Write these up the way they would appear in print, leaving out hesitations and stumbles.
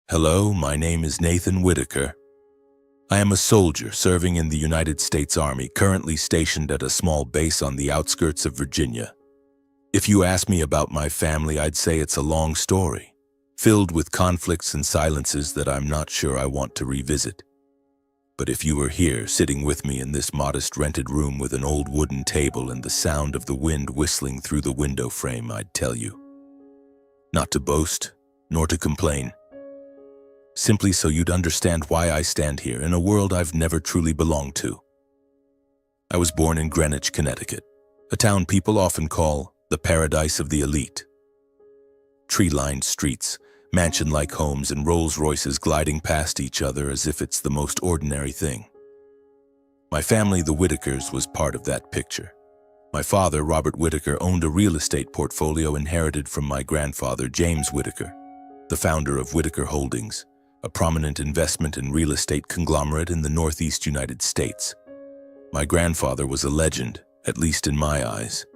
Hello, my name is Nathan Whitaker. I am a soldier serving in the United States Army, currently stationed at a small base on the outskirts of Virginia. If you ask me about my family, I'd say it's a long story, filled with conflicts and silences that I'm not sure I want to revisit. But if you were here, sitting with me in this modest rented room with an old wooden table and the sound of the wind whistling through the window frame, I'd tell you. Not to boast, nor to complain. Simply so you'd understand why I stand here in a world I've never truly belonged to. I was born in Greenwich, Connecticut, a town people often call the paradise of the elite. Tree-lined streets, mansion-like homes, and Rolls-Royces gliding past each other as if it's the most ordinary thing. My family, the Whitakers, was part of that picture. My father, Robert Whitaker, owned a real estate portfolio inherited from my grandfather, James Whitaker, the founder of Whitaker Holdings, a prominent investment and real estate conglomerate in the Northeast United States. My grandfather was a legend, at least in my eyes.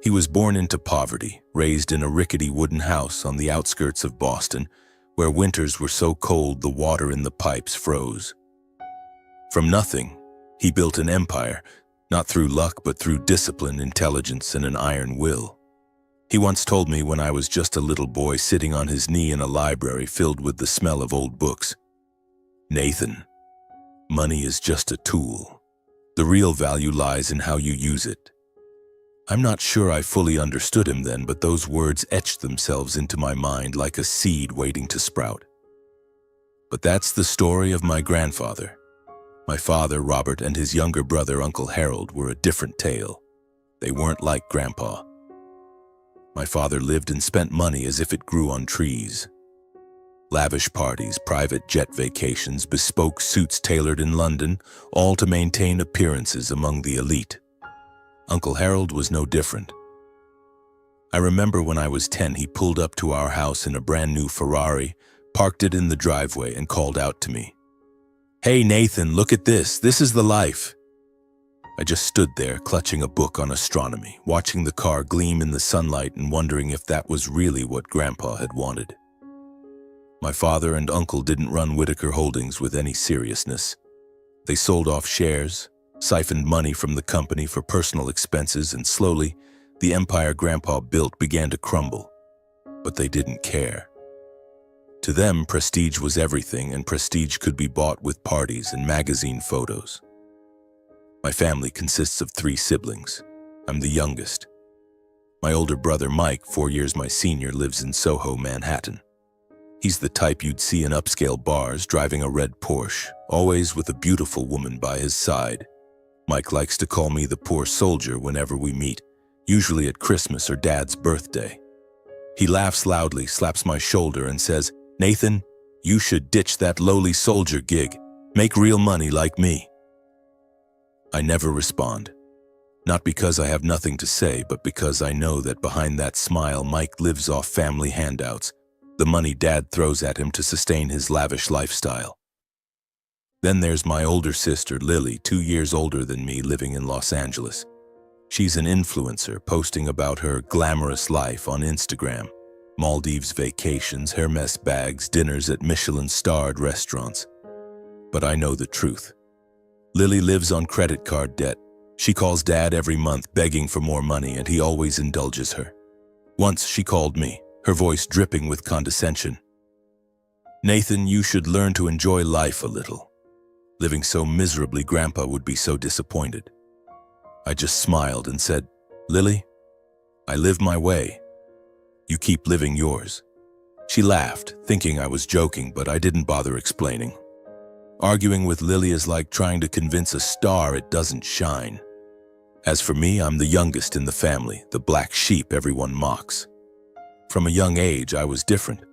He was born into poverty, raised in a rickety wooden house on the outskirts of Boston, where winters were so cold the water in the pipes froze. From nothing, he built an empire, not through luck but through discipline, intelligence, and an iron will. He once told me when I was just a little boy sitting on his knee in a library filled with the smell of old books, "Nathan, money is just a tool. The real value lies in how you use it." I'm not sure I fully understood him then, but those words etched themselves into my mind like a seed waiting to sprout. But that's the story of my grandfather. My father, Robert, and his younger brother, Uncle Harold, were a different tale. They weren't like Grandpa. My father lived and spent money as if it grew on trees. Lavish parties, private jet vacations, bespoke suits tailored in London, all to maintain appearances among the elite. Uncle Harold was no different. I remember when I was 10, he pulled up to our house in a brand new Ferrari, parked it in the driveway, and called out to me, "Hey Nathan, look at this. This is the life." I just stood there, clutching a book on astronomy, watching the car gleam in the sunlight and wondering if that was really what Grandpa had wanted. My father and uncle didn't run Whitaker Holdings with any seriousness. They sold off shares, siphoned money from the company for personal expenses, and slowly, the empire Grandpa built began to crumble. But they didn't care. To them, prestige was everything, and prestige could be bought with parties and magazine photos. My family consists of 3 siblings. I'm the youngest. My older brother, Mike, 4 years my senior, lives in Soho, Manhattan. He's the type you'd see in upscale bars, driving a red Porsche, always with a beautiful woman by his side. Mike likes to call me the poor soldier whenever we meet, usually at Christmas or Dad's birthday. He laughs loudly, slaps my shoulder, and says, "Nathan, you should ditch that lowly soldier gig. Make real money like me." I never respond. Not because I have nothing to say, but because I know that behind that smile, Mike lives off family handouts, the money Dad throws at him to sustain his lavish lifestyle. Then there's my older sister, Lily, 2 years older than me, living in Los Angeles. She's an influencer, posting about her glamorous life on Instagram. Maldives vacations, Hermes bags, dinners at Michelin-starred restaurants. But I know the truth. Lily lives on credit card debt. She calls Dad every month begging for more money, and he always indulges her. Once she called me, her voice dripping with condescension. "Nathan, you should learn to enjoy life a little. Living so miserably, Grandpa would be so disappointed." I just smiled and said, "Lily, I live my way. You keep living yours." She laughed, thinking I was joking, but I didn't bother explaining. Arguing with Lily is like trying to convince a star it doesn't shine. As for me, I'm the youngest in the family, the black sheep everyone mocks. From a young age, I was different.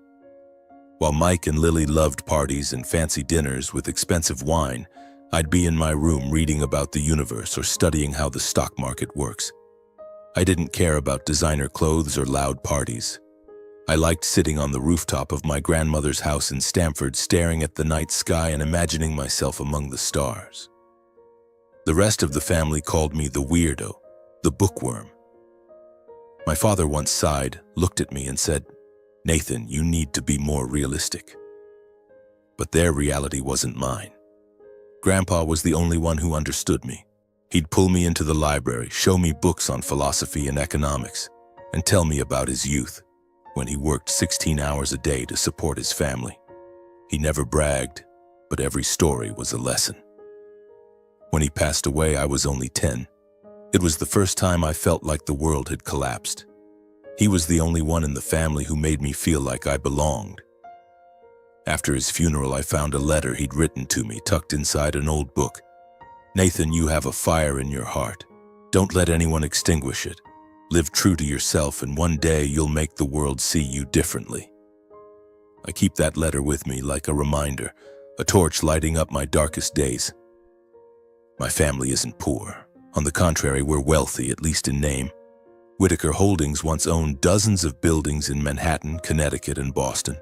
While Mike and Lily loved parties and fancy dinners with expensive wine, I'd be in my room reading about the universe or studying how the stock market works. I didn't care about designer clothes or loud parties. I liked sitting on the rooftop of my grandmother's house in Stamford, staring at the night sky and imagining myself among the stars. The rest of the family called me the weirdo, the bookworm. My father once sighed, looked at me, and said, "Nathan, you need to be more realistic. But their reality wasn't mine. Grandpa was the only one who understood me. He'd pull me into the library, show me books on philosophy and economics, and tell me about his youth, when he worked 16 hours a day to support his family. He never bragged, but every story was a lesson. When he passed away, I was only 10. It was the first time I felt like the world had collapsed. He was the only one in the family who made me feel like I belonged. After his funeral, I found a letter he'd written to me tucked inside an old book. "Nathan, you have a fire in your heart. Don't let anyone extinguish it. Live true to yourself, and one day you'll make the world see you differently." I keep that letter with me like a reminder, a torch lighting up my darkest days. My family isn't poor. On the contrary, we're wealthy, at least in name. Whitaker Holdings once owned dozens of buildings in Manhattan, Connecticut, and Boston.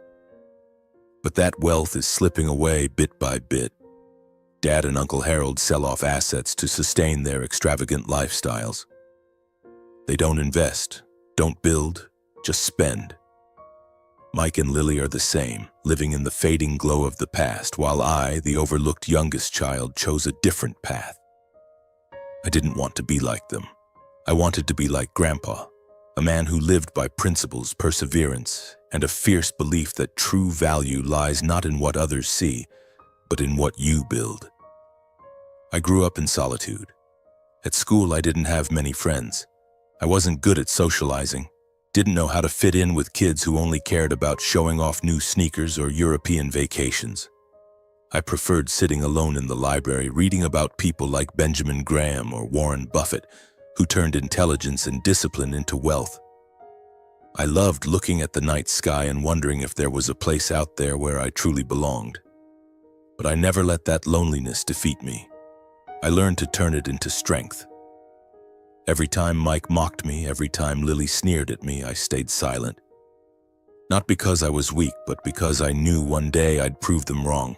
But that wealth is slipping away bit by bit. Dad and Uncle Harold sell off assets to sustain their extravagant lifestyles. They don't invest, don't build, just spend. Mike and Lily are the same, living in the fading glow of the past, while I, the overlooked youngest child, chose a different path. I didn't want to be like them. I wanted to be like Grandpa, a man who lived by principles, perseverance, and a fierce belief that true value lies not in what others see, but in what you build. I grew up in solitude. At school, I didn't have many friends. I wasn't good at socializing, didn't know how to fit in with kids who only cared about showing off new sneakers or European vacations. I preferred sitting alone in the library, reading about people like Benjamin Graham or Warren Buffett, who turned intelligence and discipline into wealth. I loved looking at the night sky and wondering if there was a place out there where I truly belonged. But I never let that loneliness defeat me. I learned to turn it into strength. Every time Mike mocked me, every time Lily sneered at me, I stayed silent. Not because I was weak, but because I knew one day I'd prove them wrong.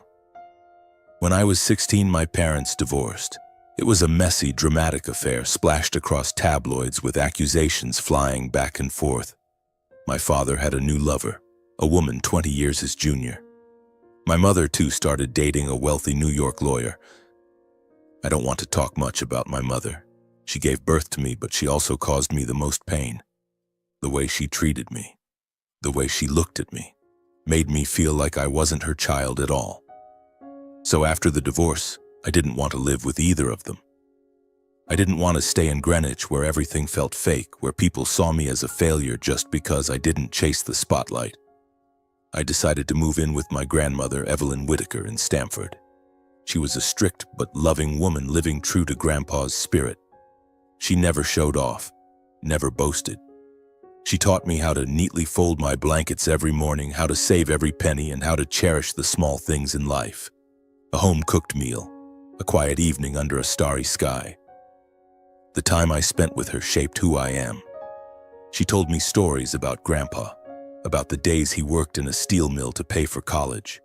When I was 16, my parents divorced. It was a messy, dramatic affair splashed across tabloids with accusations flying back and forth. My father had a new lover, a woman 20 years his junior. My mother, too, started dating a wealthy New York lawyer. I don't want to talk much about my mother. She gave birth to me, but she also caused me the most pain. The way she treated me, the way she looked at me, made me feel like I wasn't her child at all. So after the divorce, I didn't want to live with either of them. I didn't want to stay in Greenwich where everything felt fake, where people saw me as a failure just because I didn't chase the spotlight. I decided to move in with my grandmother, Evelyn Whitaker, in Stamford. She was a strict but loving woman living true to Grandpa's spirit. She never showed off, never boasted. She taught me how to neatly fold my blankets every morning, how to save every penny, and how to cherish the small things in life. A home-cooked meal, a quiet evening under a starry sky. The time I spent with her shaped who I am. She told me stories about Grandpa, about the days he worked in a steel mill to pay for college.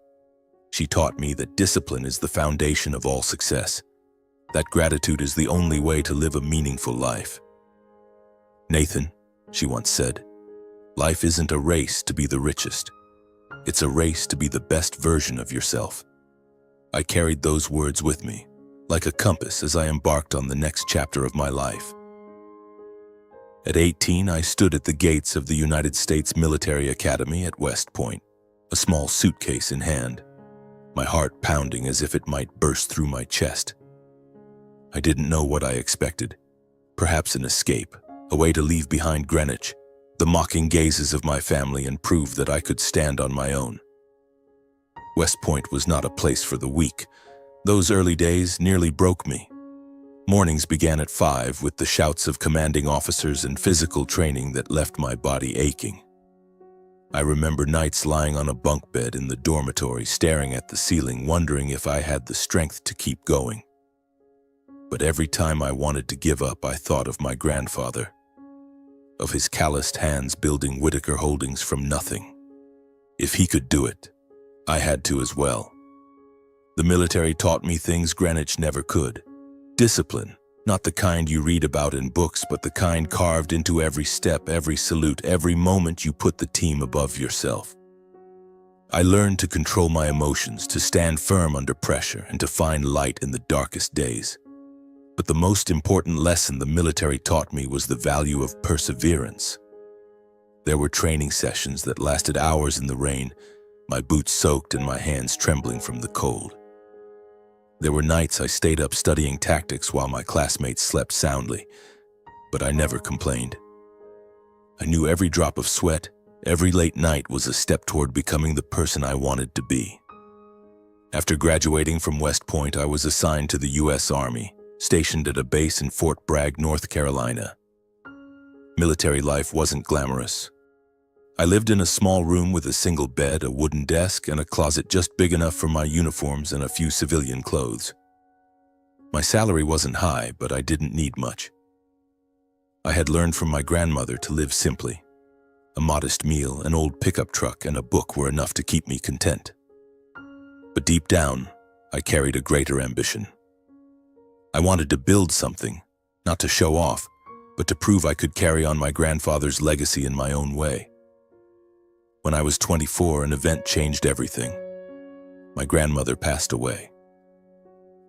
She taught me that discipline is the foundation of all success, that gratitude is the only way to live a meaningful life. "Nathan," she once said, "life isn't a race to be the richest. It's a race to be the best version of yourself." I carried those words with me, like a compass as I embarked on the next chapter of my life. At 18, I stood at the gates of the United States Military Academy at West Point, a small suitcase in hand, my heart pounding as if it might burst through my chest. I didn't know what I expected. Perhaps an escape, a way to leave behind Greenwich, the mocking gazes of my family, and prove that I could stand on my own. West Point was not a place for the weak. Those early days nearly broke me. Mornings began at 5 with the shouts of commanding officers and physical training that left my body aching. I remember nights lying on a bunk bed in the dormitory, staring at the ceiling, wondering if I had the strength to keep going. But every time I wanted to give up, I thought of my grandfather, of his calloused hands building Whitaker Holdings from nothing. If he could do it, I had to as well. The military taught me things Greenwich never could. Discipline, not the kind you read about in books, but the kind carved into every step, every salute, every moment you put the team above yourself. I learned to control my emotions, to stand firm under pressure, and to find light in the darkest days. But the most important lesson the military taught me was the value of perseverance. There were training sessions that lasted hours in the rain, my boots soaked and my hands trembling from the cold. There were nights I stayed up studying tactics while my classmates slept soundly, but I never complained. I knew every drop of sweat, every late night was a step toward becoming the person I wanted to be. After graduating from West Point, I was assigned to the U.S. Army, stationed at a base in Fort Bragg, North Carolina. Military life wasn't glamorous. I lived in a small room with a single bed, a wooden desk, and a closet just big enough for my uniforms and a few civilian clothes. My salary wasn't high, but I didn't need much. I had learned from my grandmother to live simply. A modest meal, an old pickup truck, and a book were enough to keep me content. But deep down, I carried a greater ambition. I wanted to build something, not to show off, but to prove I could carry on my grandfather's legacy in my own way. When I was 24, an event changed everything. My grandmother passed away.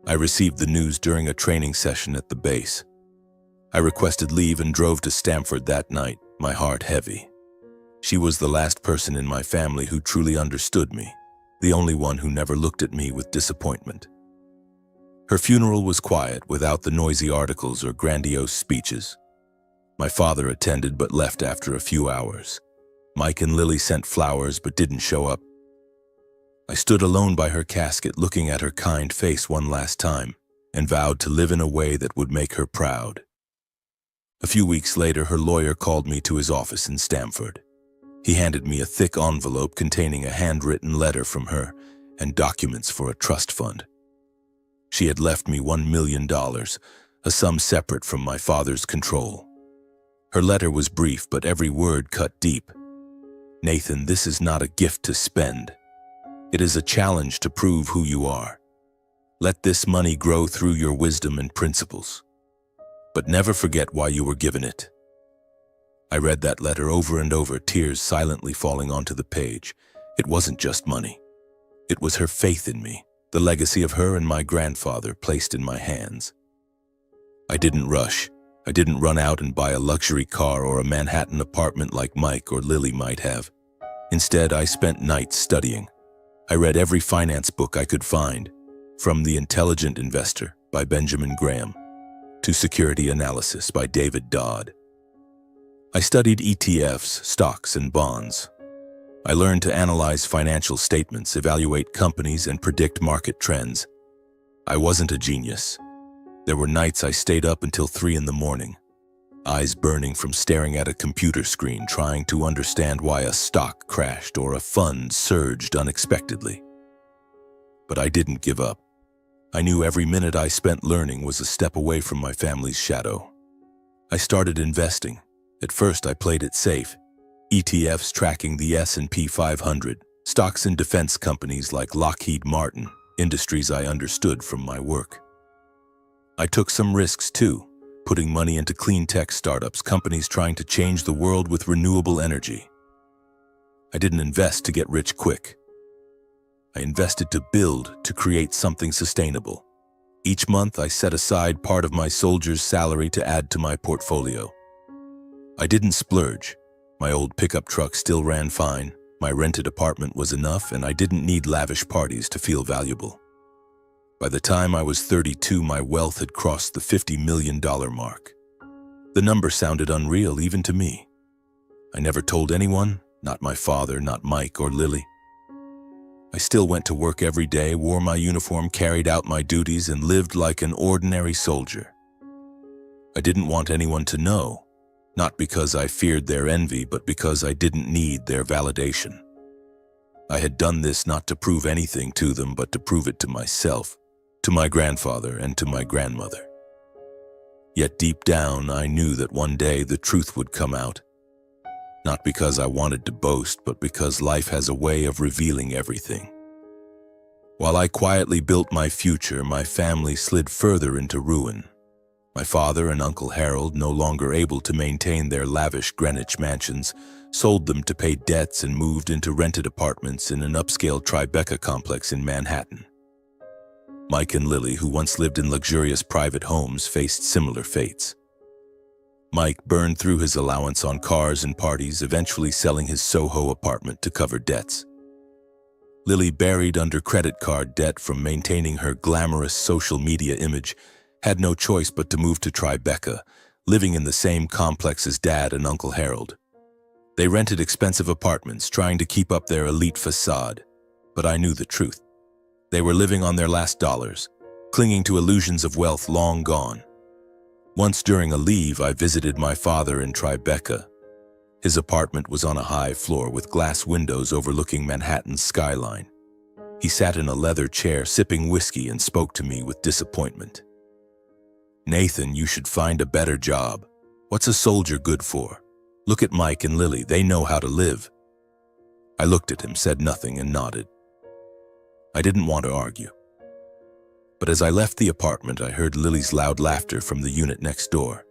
I received the news during a training session at the base. I requested leave and drove to Stamford that night, my heart heavy. She was the last person in my family who truly understood me, the only one who never looked at me with disappointment. Her funeral was quiet, without the noisy articles or grandiose speeches. My father attended but left after a few hours. Mike and Lily sent flowers but didn't show up. I stood alone by her casket, looking at her kind face one last time, and vowed to live in a way that would make her proud. A few weeks later, her lawyer called me to his office in Stamford. He handed me a thick envelope containing a handwritten letter from her and documents for a trust fund. She had left me $1 million, a sum separate from my father's control. Her letter was brief, but every word cut deep. Nathan, this is not a gift to spend. It is a challenge to prove who you are. Let this money grow through your wisdom and principles. But never forget why you were given it. I read that letter over and over, tears silently falling onto the page. It wasn't just money. It was her faith in me, the legacy of her and my grandfather placed in my hands. I didn't rush. I didn't run out and buy a luxury car or a Manhattan apartment like Mike or Lily might have. Instead, I spent nights studying. I read every finance book I could find, from The Intelligent Investor by Benjamin Graham to Security Analysis by David Dodd. I studied ETFs, stocks, and bonds. I learned to analyze financial statements, evaluate companies, and predict market trends. I wasn't a genius. There were nights I stayed up until 3 in the morning, eyes burning from staring at a computer screen, trying to understand why a stock crashed or a fund surged unexpectedly. But I didn't give up. I knew every minute I spent learning was a step away from my family's shadow. I started investing. At first, I played it safe. ETFs tracking the S&P 500, stocks in defense companies like Lockheed Martin, industries I understood from my work. I took some risks too, putting money into clean tech startups, companies trying to change the world with renewable energy. I didn't invest to get rich quick. I invested to build, to create something sustainable. Each month, I set aside part of my soldier's salary to add to my portfolio. I didn't splurge. My old pickup truck still ran fine, my rented apartment was enough, and I didn't need lavish parties to feel valuable. By the time I was 32, my wealth had crossed the $50 million mark. The number sounded unreal even to me. I never told anyone, not my father, not Mike or Lily. I still went to work every day, wore my uniform, carried out my duties, and lived like an ordinary soldier. I didn't want anyone to know, not because I feared their envy, but because I didn't need their validation. I had done this not to prove anything to them, but to prove it to myself, to my grandfather, and to my grandmother. Yet deep down, I knew that one day the truth would come out. Not because I wanted to boast, but because life has a way of revealing everything. While I quietly built my future, my family slid further into ruin. My father and Uncle Harold, no longer able to maintain their lavish Greenwich mansions, sold them to pay debts and moved into rented apartments in an upscale Tribeca complex in Manhattan. Mike and Lily, who once lived in luxurious private homes, faced similar fates. Mike burned through his allowance on cars and parties, eventually selling his Soho apartment to cover debts. Lily, buried under credit card debt from maintaining her glamorous social media image, had no choice but to move to Tribeca, living in the same complex as Dad and Uncle Harold. They rented expensive apartments, trying to keep up their elite facade, but I knew the truth. They were living on their last dollars, clinging to illusions of wealth long gone. Once during a leave, I visited my father in Tribeca. His apartment was on a high floor with glass windows overlooking Manhattan's skyline. He sat in a leather chair sipping whiskey and spoke to me with disappointment. "Nathan, you should find a better job. What's a soldier good for? Look at Mike and Lily, they know how to live." I looked at him, said nothing, and nodded. I didn't want to argue. But as I left the apartment, I heard Lily's loud laughter from the unit next door,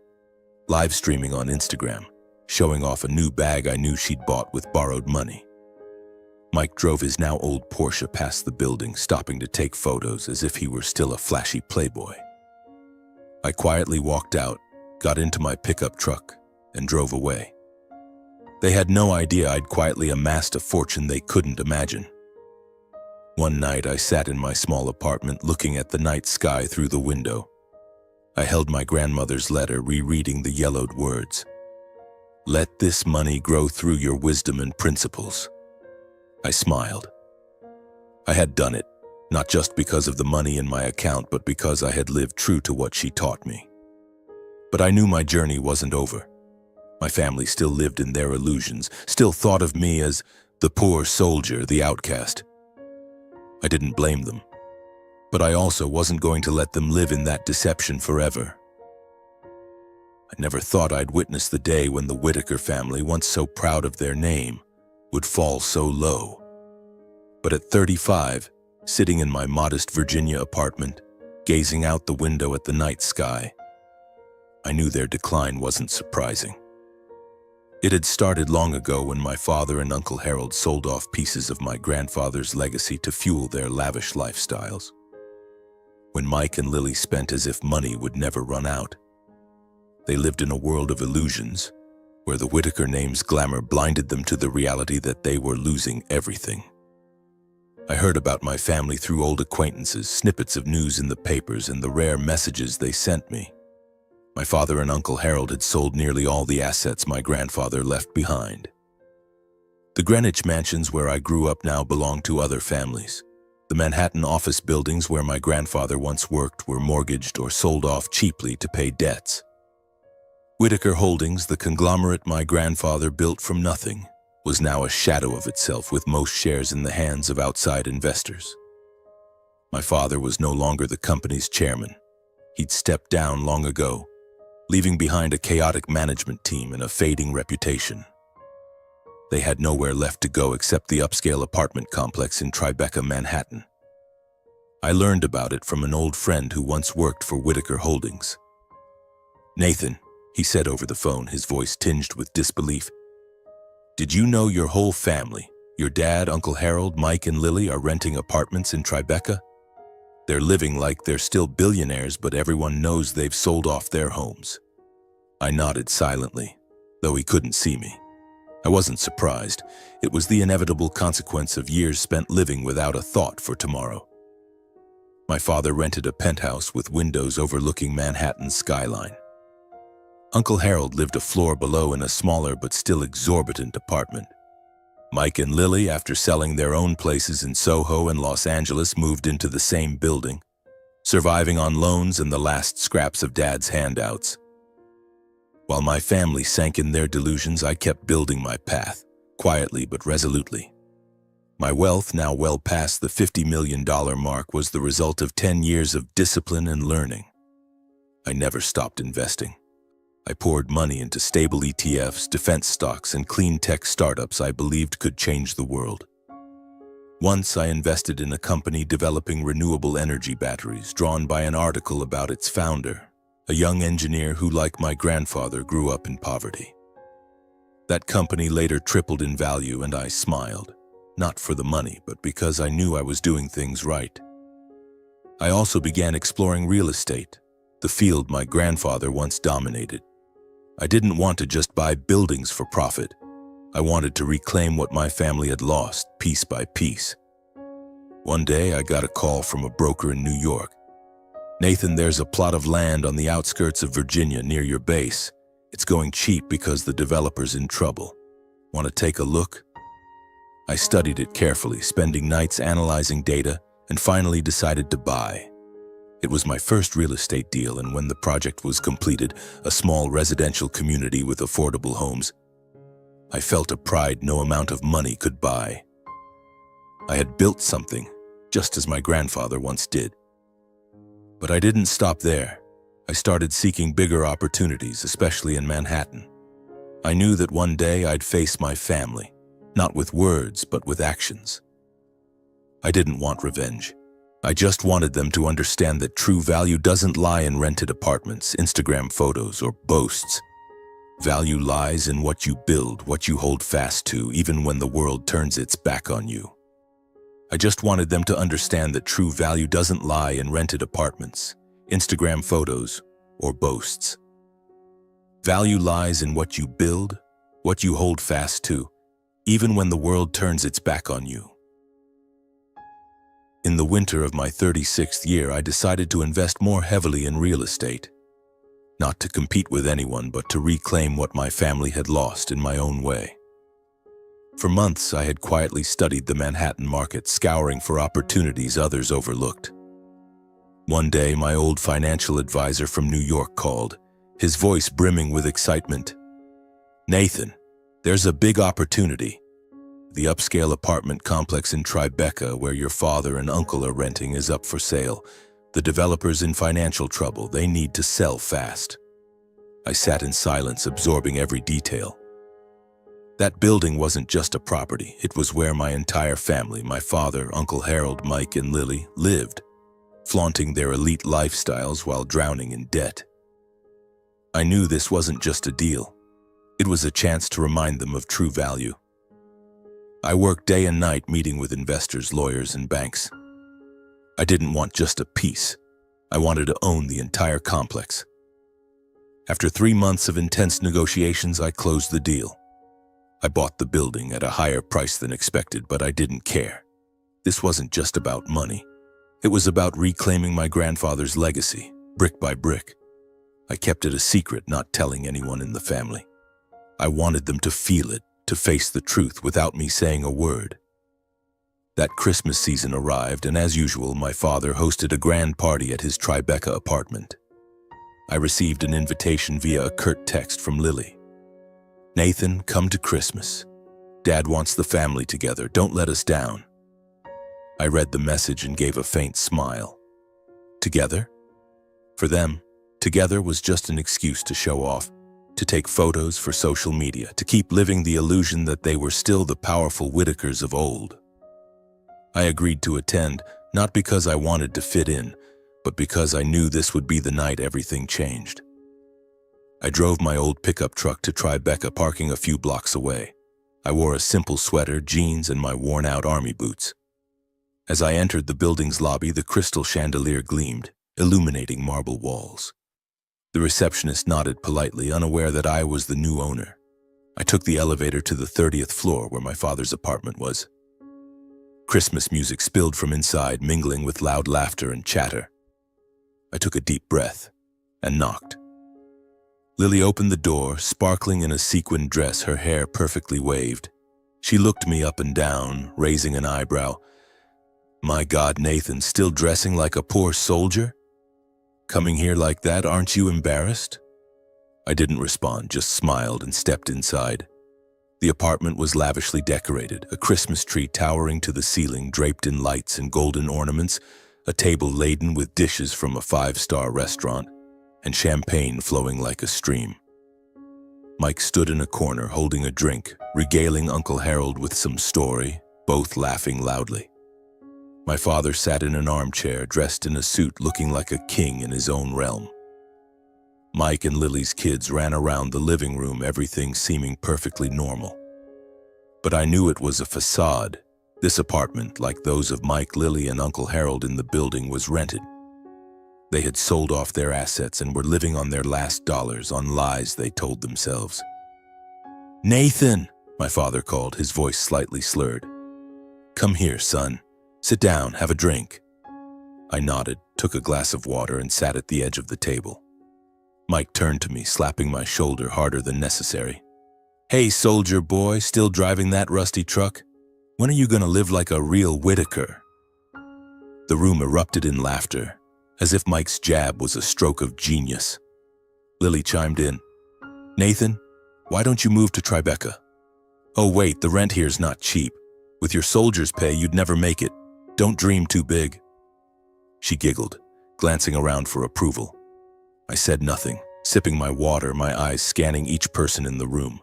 live streaming on Instagram, showing off a new bag I knew she'd bought with borrowed money. Mike drove his now old Porsche past the building, stopping to take photos as if he were still a flashy playboy. I quietly walked out, got into my pickup truck, and drove away. They had no idea I'd quietly amassed a fortune they couldn't imagine. One night, I sat in my small apartment looking at the night sky through the window. I held my grandmother's letter, rereading the yellowed words. "Let this money grow through your wisdom and principles." I smiled. I had done it, not just because of the money in my account, but because I had lived true to what she taught me. But I knew my journey wasn't over. My family still lived in their illusions, still thought of me as the poor soldier, the outcast. I didn't blame them, but I also wasn't going to let them live in that deception forever. I never thought I'd witness the day when the Whitaker family, once so proud of their name, would fall so low. But at 35, sitting in my modest Virginia apartment, gazing out the window at the night sky, I knew their decline wasn't surprising. It had started long ago when my father and Uncle Harold sold off pieces of my grandfather's legacy to fuel their lavish lifestyles. When Mike and Lily spent as if money would never run out. They lived in a world of illusions, where the Whitaker name's glamour blinded them to the reality that they were losing everything. I heard about my family through old acquaintances, snippets of news in the papers, and the rare messages they sent me. My father and Uncle Harold had sold nearly all the assets my grandfather left behind. The Greenwich mansions where I grew up now belonged to other families. The Manhattan office buildings where my grandfather once worked were mortgaged or sold off cheaply to pay debts. Whitaker Holdings, the conglomerate my grandfather built from nothing, was now a shadow of itself, with most shares in the hands of outside investors. My father was no longer the company's chairman. He'd stepped down long ago, leaving behind a chaotic management team and a fading reputation. They had nowhere left to go except the upscale apartment complex in Tribeca, Manhattan. I learned about it from an old friend who once worked for Whitaker Holdings. "Nathan," he said over the phone, his voice tinged with disbelief, "did you know your whole family, your dad, Uncle Harold, Mike, and Lily, are renting apartments in Tribeca? They're living like they're still billionaires, but everyone knows they've sold off their homes." I nodded silently, though he couldn't see me. I wasn't surprised. It was the inevitable consequence of years spent living without a thought for tomorrow. My father rented a penthouse with windows overlooking Manhattan's skyline. Uncle Harold lived a floor below in a smaller but still exorbitant apartment. Mike and Lily, after selling their own places in Soho and Los Angeles, moved into the same building, surviving on loans and the last scraps of Dad's handouts. While my family sank in their delusions, I kept building my path, quietly but resolutely. My wealth, now well past the $50 million mark, was the result of 10 years of discipline and learning. I never stopped investing. I poured money into stable ETFs, defense stocks, and clean tech startups I believed could change the world. Once I invested in a company developing renewable energy batteries, drawn by an article about its founder, a young engineer who, like my grandfather, grew up in poverty. That company later tripled in value, and I smiled, not for the money, but because I knew I was doing things right. I also began exploring real estate, the field my grandfather once dominated. I didn't want to just buy buildings for profit. I wanted to reclaim what my family had lost, piece by piece. One day, I got a call from a broker in New York. "Nathan, there's a plot of land on the outskirts of Virginia near your base. It's going cheap because the developer's in trouble. Want to take a look?" I studied it carefully, spending nights analyzing data, and finally decided to buy. It was my first real estate deal, and when the project was completed, a small residential community with affordable homes, I felt a pride no amount of money could buy. I had built something, just as my grandfather once did. But I didn't stop there. I started seeking bigger opportunities, especially in Manhattan. I knew that one day I'd face my family, not with words, but with actions. I didn't want revenge. I just wanted them to understand that true value doesn't lie in rented apartments, Instagram photos, or boasts. Value lies in what you build, what you hold fast to, even when the world turns its back on you. I just wanted them to understand that true value doesn't lie in rented apartments, Instagram photos, or boasts. Value lies in what you build, what you hold fast to, even when the world turns its back on you. In the winter of my 36th year, I decided to invest more heavily in real estate. Not to compete with anyone, but to reclaim what my family had lost in my own way. For months, I had quietly studied the Manhattan market, scouring for opportunities others overlooked. One day, my old financial advisor from New York called, his voice brimming with excitement. "Nathan, there's a big opportunity. The upscale apartment complex in Tribeca, where your father and uncle are renting, is up for sale. The developer's in financial trouble. They need to sell fast." I sat in silence, absorbing every detail. That building wasn't just a property. It was where my entire family, my father, Uncle Harold, Mike, and Lily, lived, flaunting their elite lifestyles while drowning in debt. I knew this wasn't just a deal. It was a chance to remind them of true value. I worked day and night meeting with investors, lawyers, and banks. I didn't want just a piece. I wanted to own the entire complex. After 3 months of intense negotiations, I closed the deal. I bought the building at a higher price than expected, but I didn't care. This wasn't just about money. It was about reclaiming my grandfather's legacy, brick by brick. I kept it a secret, not telling anyone in the family. I wanted them to feel it, to face the truth without me saying a word. That Christmas season arrived, and as usual, my father hosted a grand party at his Tribeca apartment. I received an invitation via a curt text from Lily. "Nathan, come to Christmas. Dad wants the family together. Don't let us down." I read the message and gave a faint smile. Together? For them, together was just an excuse to show off, to take photos for social media, to keep living the illusion that they were still the powerful Whitakers of old. I agreed to attend, not because I wanted to fit in, but because I knew this would be the night everything changed. I drove my old pickup truck to Tribeca, parking a few blocks away. I wore a simple sweater, jeans, and my worn-out army boots. As I entered the building's lobby, the crystal chandelier gleamed, illuminating marble walls. The receptionist nodded politely, unaware that I was the new owner. I took the elevator to the 30th floor, where my father's apartment was. Christmas music spilled from inside, mingling with loud laughter and chatter. I took a deep breath and knocked. Lily opened the door, sparkling in a sequined dress, her hair perfectly waved. She looked me up and down, raising an eyebrow. "My God, Nathan, still dressing like a poor soldier? Coming here like that, aren't you embarrassed?" I didn't respond, just smiled and stepped inside. The apartment was lavishly decorated, a Christmas tree towering to the ceiling, draped in lights and golden ornaments, a table laden with dishes from a 5-star restaurant, and champagne flowing like a stream. Mike stood in a corner holding a drink, regaling Uncle Harold with some story, both laughing loudly. My father sat in an armchair, dressed in a suit, looking like a king in his own realm. Mike and Lily's kids ran around the living room, everything seeming perfectly normal. But I knew it was a facade. This apartment, like those of Mike, Lily, and Uncle Harold in the building, was rented. They had sold off their assets and were living on their last dollars, on lies they told themselves. "Nathan," my father called, his voice slightly slurred. "Come here, son. Sit down, have a drink." I nodded, took a glass of water, and sat at the edge of the table. Mike turned to me, slapping my shoulder harder than necessary. "Hey, soldier boy, still driving that rusty truck? When are you gonna live like a real Whitaker?" The room erupted in laughter, as if Mike's jab was a stroke of genius. Lily chimed in. "Nathan, why don't you move to Tribeca? Oh wait, the rent here's not cheap. With your soldier's pay, you'd never make it. Don't dream too big." She giggled, glancing around for approval. I said nothing, sipping my water, my eyes scanning each person in the room.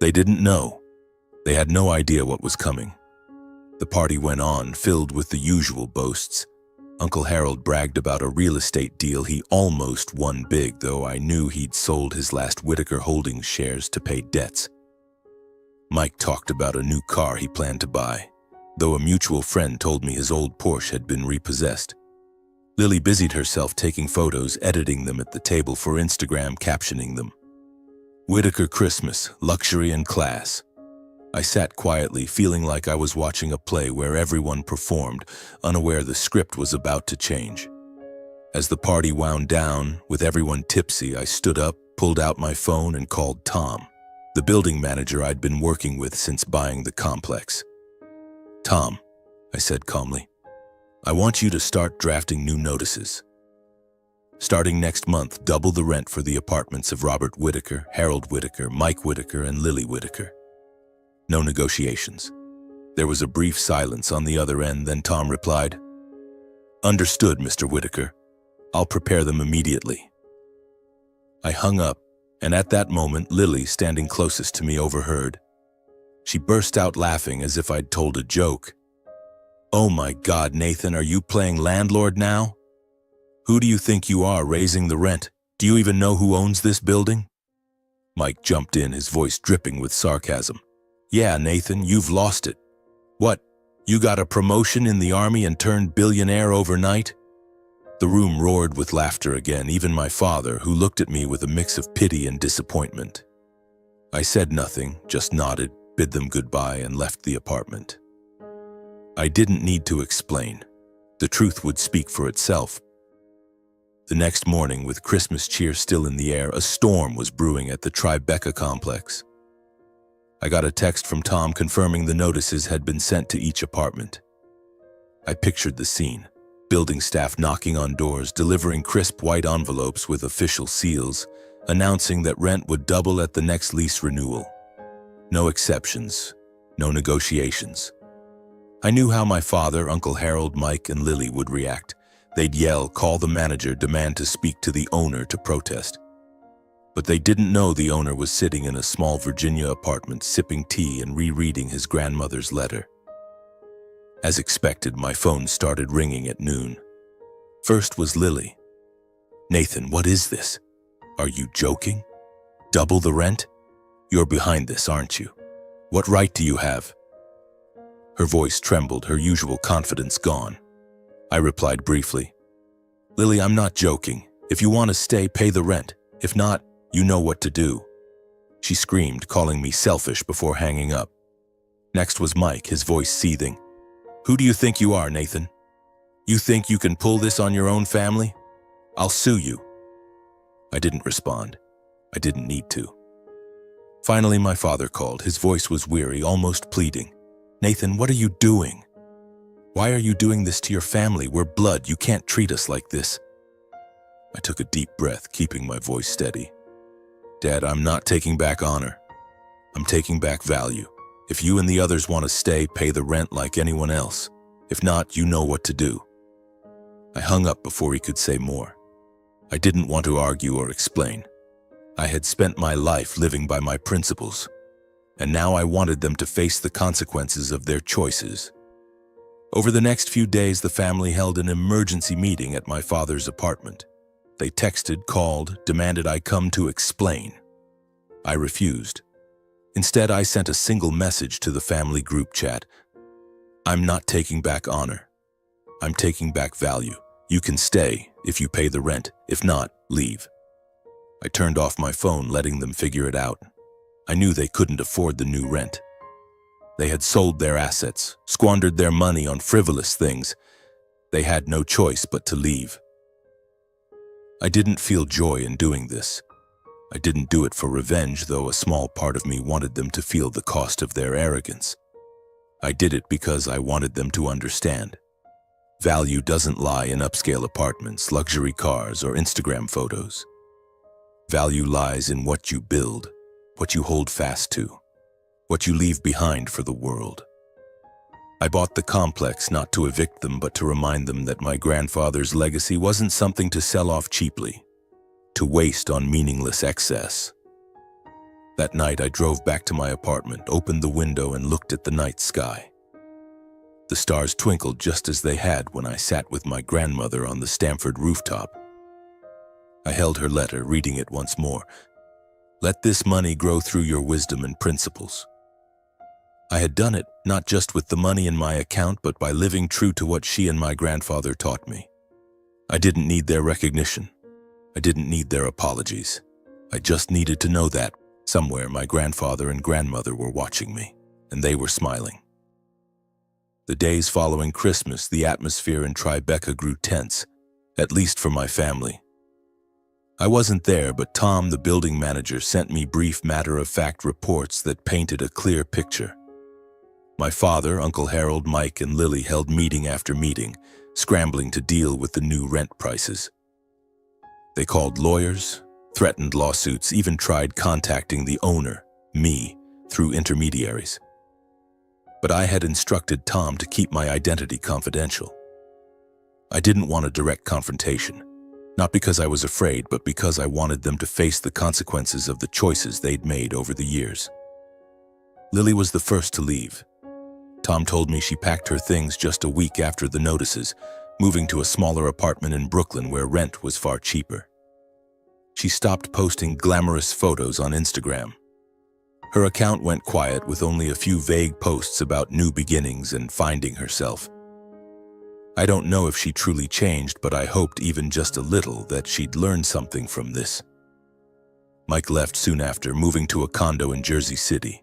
They didn't know. They had no idea what was coming. The party went on, filled with the usual boasts. Uncle Harold bragged about a real estate deal he almost won big, though I knew he'd sold his last Whitaker Holdings shares to pay debts. Mike talked about a new car he planned to buy, though a mutual friend told me his old Porsche had been repossessed. Lily busied herself taking photos, editing them at the table for Instagram, captioning them. Whitaker Christmas, luxury and class. I sat quietly, feeling like I was watching a play where everyone performed, unaware the script was about to change. As the party wound down, with everyone tipsy, I stood up, pulled out my phone, and called Tom, the building manager I'd been working with since buying the complex. "Tom," I said calmly, "I want you to start drafting new notices. Starting next month, double the rent for the apartments of Robert Whitaker, Harold Whitaker, Mike Whitaker, and Lily Whitaker. No negotiations." There was a brief silence on the other end, then Tom replied, "Understood, Mr. Whitaker. I'll prepare them immediately." I hung up, and at that moment, Lily, standing closest to me, overheard. She burst out laughing as if I'd told a joke. "Oh my God, Nathan, are you playing landlord now? Who do you think you are, raising the rent? Do you even know who owns this building?" Mike jumped in, his voice dripping with sarcasm. "Yeah, Nathan, you've lost it. What, you got a promotion in the army and turned billionaire overnight?" The room roared with laughter again, even my father, who looked at me with a mix of pity and disappointment. I said nothing, just nodded, bid them goodbye, and left the apartment. I didn't need to explain. The truth would speak for itself. The next morning, with Christmas cheer still in the air, a storm was brewing at the Tribeca complex. I got a text from Tom confirming the notices had been sent to each apartment. I pictured the scene. Building staff knocking on doors, delivering crisp white envelopes with official seals, announcing that rent would double at the next lease renewal. No exceptions, no negotiations. I knew how my father, Uncle Harold, Mike, and Lily would react. They'd yell, call the manager, demand to speak to the owner to protest. But they didn't know the owner was sitting in a small Virginia apartment, sipping tea and rereading his grandmother's letter. As expected, my phone started ringing at noon. First was Lily. "Nathan, what is this? Are you joking? Double the rent? You're behind this, aren't you? What right do you have?" Her voice trembled, her usual confidence gone. I replied briefly, "Lily, I'm not joking. If you want to stay, pay the rent. If not, you know what to do." She screamed, calling me selfish before hanging up. Next was Mike, his voice seething. "Who do you think you are, Nathan? You think you can pull this on your own family? I'll sue you." I didn't respond. I didn't need to. Finally, my father called. His voice was weary, almost pleading. "Nathan, what are you doing? Why are you doing this to your family? We're blood. You can't treat us like this." I took a deep breath, keeping my voice steady. "Dad, I'm not taking back honor. I'm taking back value. If you and the others want to stay, pay the rent like anyone else. If not, you know what to do." I hung up before he could say more. I didn't want to argue or explain. I had spent my life living by my principles, and now I wanted them to face the consequences of their choices. Over the next few days, the family held an emergency meeting at my father's apartment. They texted, called, demanded I come to explain. I refused. Instead, I sent a single message to the family group chat. I'm not taking back honor. I'm taking back value. You can stay if you pay the rent. If not, leave. I turned off my phone, letting them figure it out. I knew they couldn't afford the new rent. They had sold their assets, squandered their money on frivolous things. They had no choice but to leave. I didn't feel joy in doing this. I didn't do it for revenge, though a small part of me wanted them to feel the cost of their arrogance. I did it because I wanted them to understand. Value doesn't lie in upscale apartments, luxury cars, or Instagram photos. Value lies in what you build, what you hold fast to, what you leave behind for the world. I bought the complex not to evict them, but to remind them that my grandfather's legacy wasn't something to sell off cheaply, to waste on meaningless excess. That night, I drove back to my apartment, opened the window, and looked at the night sky. The stars twinkled just as they had when I sat with my grandmother on the Stamford rooftop. I held her letter, reading it once more. Let this money grow through your wisdom and principles. I had done it not just with the money in my account, but by living true to what she and my grandfather taught me. I didn't need their recognition. I didn't need their apologies. I just needed to know that somewhere my grandfather and grandmother were watching me, and they were smiling. The days following Christmas, the atmosphere in Tribeca grew tense, at least for my family. I wasn't there, but Tom, the building manager, sent me brief matter-of-fact reports that painted a clear picture. My father, Uncle Harold, Mike, and Lily held meeting after meeting, scrambling to deal with the new rent prices. They called lawyers, threatened lawsuits, even tried contacting the owner, me, through intermediaries. But I had instructed Tom to keep my identity confidential. I didn't want a direct confrontation, not because I was afraid, but because I wanted them to face the consequences of the choices they'd made over the years. Lily was the first to leave. Tom told me she packed her things just a week after the notices, moving to a smaller apartment in Brooklyn where rent was far cheaper. She stopped posting glamorous photos on Instagram. Her account went quiet, with only a few vague posts about new beginnings and finding herself. I don't know if she truly changed, but I hoped even just a little that she'd learned something from this. Mike left soon after, moving to a condo in Jersey City.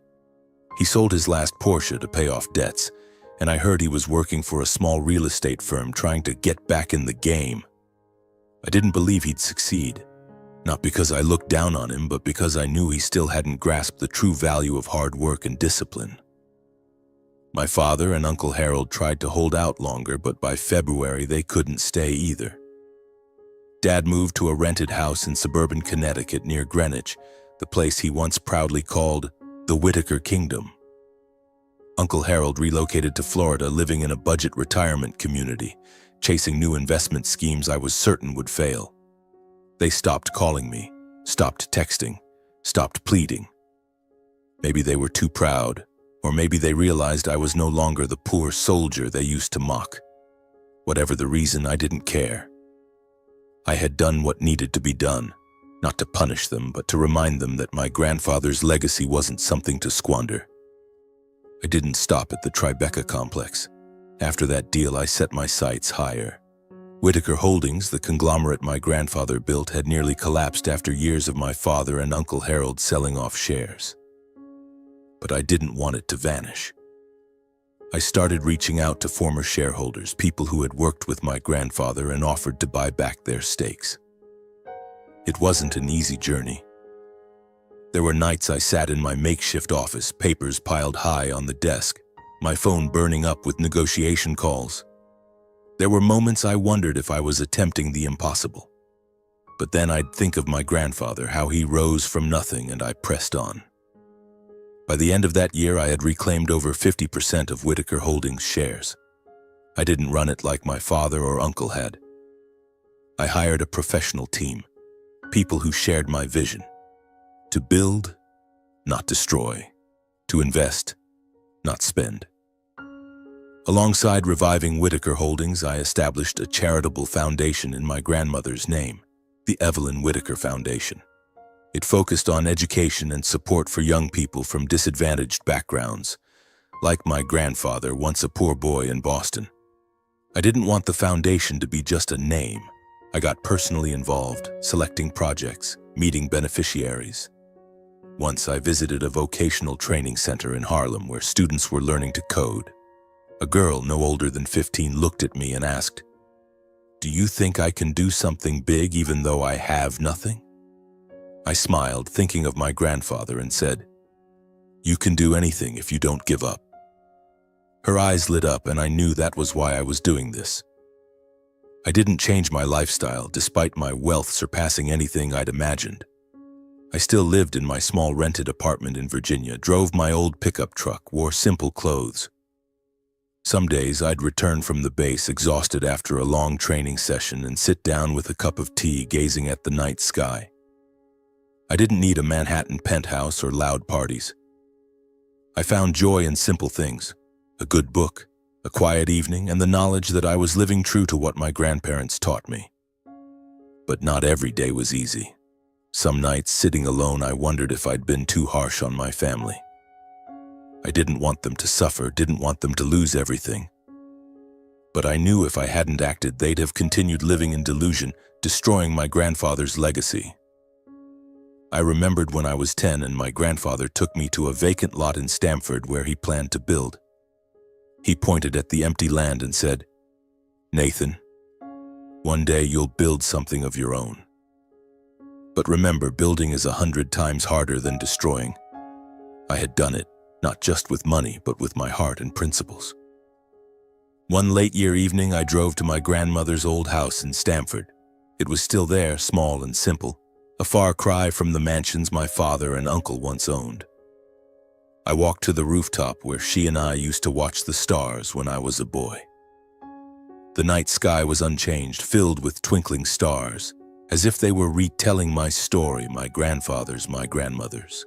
He sold his last Porsche to pay off debts, and I heard he was working for a small real estate firm trying to get back in the game. I didn't believe he'd succeed, not because I looked down on him, but because I knew he still hadn't grasped the true value of hard work and discipline. My father and Uncle Harold tried to hold out longer, but by February they couldn't stay either. Dad moved to a rented house in suburban Connecticut near Greenwich, the place he once proudly called the Whitaker Kingdom. Uncle Harold relocated to Florida, living in a budget retirement community, chasing new investment schemes I was certain would fail. They stopped calling me, stopped texting, stopped pleading. Maybe they were too proud, or maybe they realized I was no longer the poor soldier they used to mock. Whatever the reason, I didn't care. I had done what needed to be done, not to punish them, but to remind them that my grandfather's legacy wasn't something to squander. I didn't stop at the Tribeca complex. After that deal, I set my sights higher. Whitaker Holdings, the conglomerate my grandfather built, had nearly collapsed after years of my father and Uncle Harold selling off shares. But I didn't want it to vanish. I started reaching out to former shareholders, people who had worked with my grandfather, and offered to buy back their stakes. It wasn't an easy journey. There were nights I sat in my makeshift office, papers piled high on the desk, my phone burning up with negotiation calls. There were moments I wondered if I was attempting the impossible. But then I'd think of my grandfather, how he rose from nothing, and I pressed on. By the end of that year, I had reclaimed over 50% of Whitaker Holdings shares. I didn't run it like my father or uncle had. I hired a professional team, people who shared my vision. To build, not destroy. To invest, not spend. Alongside reviving Whitaker Holdings, I established a charitable foundation in my grandmother's name, the Evelyn Whitaker Foundation. It focused on education and support for young people from disadvantaged backgrounds, like my grandfather, once a poor boy in Boston. I didn't want the foundation to be just a name. I got personally involved, selecting projects, meeting beneficiaries. Once I visited a vocational training center in Harlem where students were learning to code. A girl no older than 15 looked at me and asked, "Do you think I can do something big even though I have nothing?" I smiled, thinking of my grandfather, and said, "You can do anything if you don't give up." Her eyes lit up, and I knew that was why I was doing this. I didn't change my lifestyle, despite my wealth surpassing anything I'd imagined. I still lived in my small rented apartment in Virginia, drove my old pickup truck, wore simple clothes. Some days I'd return from the base exhausted after a long training session and sit down with a cup of tea gazing at the night sky. I didn't need a Manhattan penthouse or loud parties. I found joy in simple things, a good book, a quiet evening, and the knowledge that I was living true to what my grandparents taught me. But not every day was easy. Some nights, sitting alone, I wondered if I'd been too harsh on my family. I didn't want them to suffer, didn't want them to lose everything. But I knew if I hadn't acted, they'd have continued living in delusion, destroying my grandfather's legacy. I remembered when I was 10 and my grandfather took me to a vacant lot in Stamford where he planned to build. He pointed at the empty land and said, "Nathan, one day you'll build something of your own. But remember, building is 100 times harder than destroying." I had done it, not just with money, but with my heart and principles. One late year evening, I drove to my grandmother's old house in Stamford. It was still there, small and simple, a far cry from the mansions my father and uncle once owned. I walked to the rooftop where she and I used to watch the stars when I was a boy. The night sky was unchanged, filled with twinkling stars, as if they were retelling my story, my grandfather's, my grandmother's.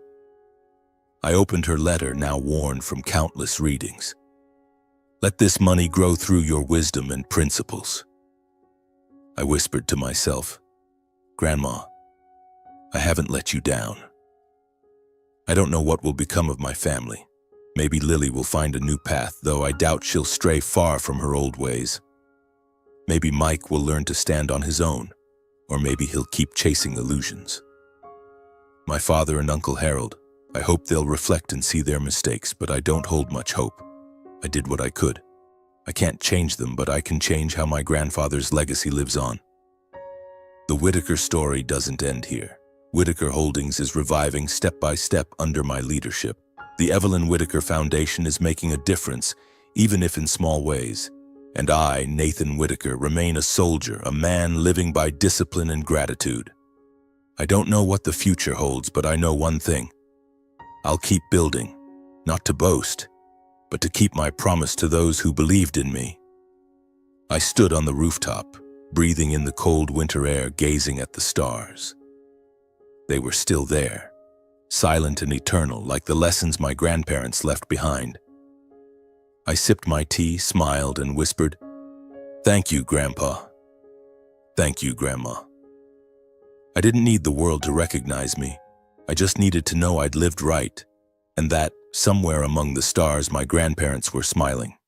I opened her letter, now worn from countless readings. "Let this money grow through your wisdom and principles." I whispered to myself, "Grandma, I haven't let you down. I don't know what will become of my family. Maybe Lily will find a new path, though I doubt she'll stray far from her old ways. Maybe Mike will learn to stand on his own, or maybe he'll keep chasing illusions. My father and Uncle Harold, I hope they'll reflect and see their mistakes, but I don't hold much hope. I did what I could. I can't change them, but I can change how my grandfather's legacy lives on." The Whitaker story doesn't end here. Whitaker Holdings is reviving step by step under my leadership. The Evelyn Whitaker Foundation is making a difference, even if in small ways. And I, Nathan Whitaker, remain a soldier, a man living by discipline and gratitude. I don't know what the future holds, but I know one thing. I'll keep building, not to boast, but to keep my promise to those who believed in me. I stood on the rooftop, breathing in the cold winter air, gazing at the stars. They were still there, silent and eternal, like the lessons my grandparents left behind. I sipped my tea, smiled, and whispered, "Thank you, Grandpa. Thank you, Grandma." I didn't need the world to recognize me. I just needed to know I'd lived right, and that, somewhere among the stars, my grandparents were smiling.